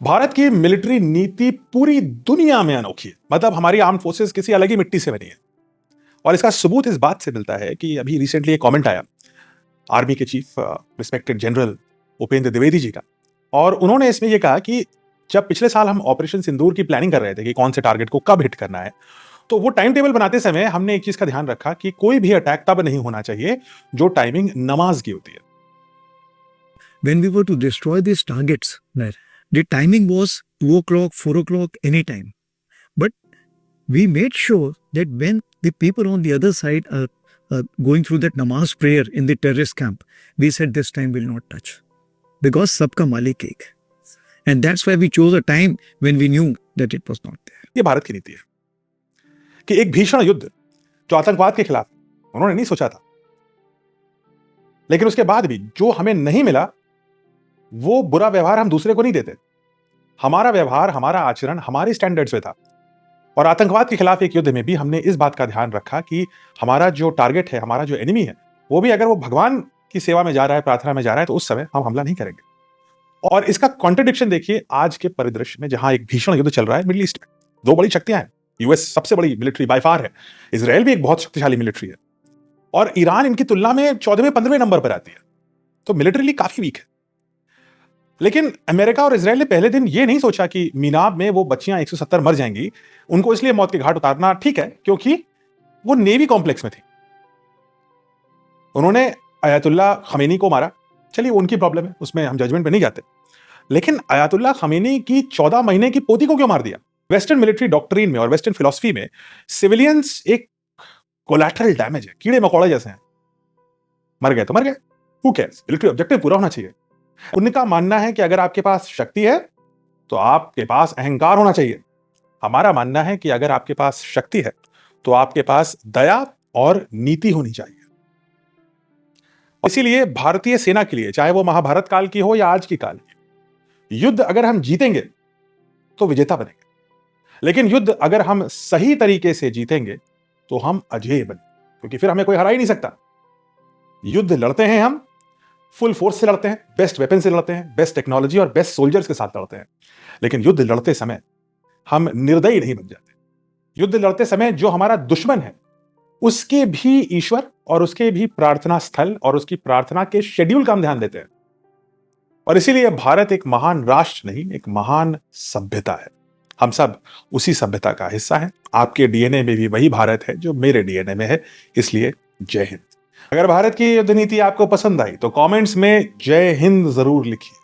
भारत की मिलिट्री नीति पूरी दुनिया में अनोखी है। मतलब हमारी आर्म फोर्सेस किसी अलग ही मिट्टी से बनी है। और इसका सबूत इस बात से मिलता है कि अभी रिसेंटली एक कमेंट आया आर्मी के chief respected general Upendra Dwivedi ji का, और उन्होंने इसमें यह कहा कि जब पिछले साल हम ऑपरेशन सिंदूर की प्लानिंग कर रहे थे कि कौन से टारगेट को कब हिट करना है, तो वो टाइम टेबल बनाते समय हमने एक चीज का ध्यान रखा कि कोई भी अटैक तब नहीं होना चाहिए जो टाइमिंग नमाज की होती है। When we were to destroy these targets, right, the timing was 2 o'clock, 4 o'clock, any time. But we made sure that when the people on the other side are going through that namaz prayer in the terrorist camp, we said this time will not touch. Because sabka malik ek. And that's why we chose a time when we knew that it was not there. ये भारत की नीति है कि एक भीषण युद्ध जो आतंकवाद के खिलाफ उन्होंने नहीं सोचा था, लेकिन उसके बाद भी जो हमें नहीं मिला वो बुरा व्यवहार हम दूसरे को नहीं देते। हमारा व्यवहार, हमारा आचरण हमारी स्टैंडर्ड्स पे था। और आतंकवाद के खिलाफ एक युद्ध में भी हमने इस बात का ध्यान रखा कि हमारा जो टारगेट है, हमारा जो एनिमी है, वो भी अगर वो भगवान की सेवा में जा रहा है, प्रार्थना में जा रहा है, तो उस समय हम हमला नहीं करेंगे। और इसका कॉन्ट्रडिक्शन देखिए आज के परिदृश्य में, जहां एक भीषण युद्ध चल रहा है मिडिल ईस्ट में। दो बड़ी शक्तियां हैं। यूएस सबसे बड़ी मिलिट्री बाय फार है, इजराइल भी एक बहुत शक्तिशाली मिलिट्री है, और ईरान इनकी तुलना में 14वें 15वें नंबर पर आती है। तो मिलिट्रीली काफी वीक है। लेकिन अमेरिका और इजराइल ने पहले दिन ये नहीं सोचा कि मीनाब में वो बच्चियां 170 मर जाएंगी, उनको इसलिए मौत के घाट उतारना ठीक है क्योंकि वो नेवी कॉम्प्लेक्स में थी। उन्होंने अयातुल्ला खमीनी को मारा, चलिए उनकी प्रॉब्लम है, उसमें हम जजमेंट पे नहीं जाते। लेकिन अयातुल्ला खमीनी की 14 महीने की पोती को क्यों मार दिया? वेस्टर्न मिलिट्री डॉक्ट्रिन में और वेस्टर्न फिलॉसफी में सिविलियंस एक कोलैटरल डैमेज है, कीड़े मकोड़े जैसे हैं। मर गए तो मर गए, हु केयर्स, मिलिट्री ऑब्जेक्टिव पूरा होना चाहिए। उनका मानना है कि अगर आपके पास शक्ति है तो आपके पास अहंकार होना चाहिए। हमारा मानना है कि अगर आपके पास शक्ति है तो आपके पास दया और नीति होनी चाहिए। इसीलिए भारतीय सेना के लिए, चाहे वो महाभारत काल की हो या आज की काल की, युद्ध अगर हम जीतेंगे तो विजेता बनेंगे, लेकिन युद्ध अगर हम सही तरीके से जीतेंगे तो हम अजेय बनेंगे, क्योंकि फिर हमें कोई हरा ही नहीं सकता। युद्ध लड़ते हैं हम फुल फोर्स से लड़ते हैं, बेस्ट वेपन से लड़ते हैं, बेस्ट टेक्नोलॉजी और बेस्ट सोल्जर्स के साथ लड़ते हैं। लेकिन युद्ध लड़ते समय हम निर्दयी नहीं बन जाते। युद्ध लड़ते समय जो हमारा दुश्मन है उसके भी ईश्वर और उसके भी प्रार्थना स्थल और उसकी प्रार्थना के शेड्यूल का हम ध्यान देते हैं। और इसीलिए भारत एक महान राष्ट्र नहीं, एक महान सभ्यता है। हम सब उसी सभ्यता का हिस्सा हैं। आपके डीएनए में भी वही भारत है जो मेरे डीएनए में है। इसलिए जय हिंद। अगर भारत की युद्ध नीति आपको पसंद आई तो कमेंट्स में जय हिंद जरूर लिखिए।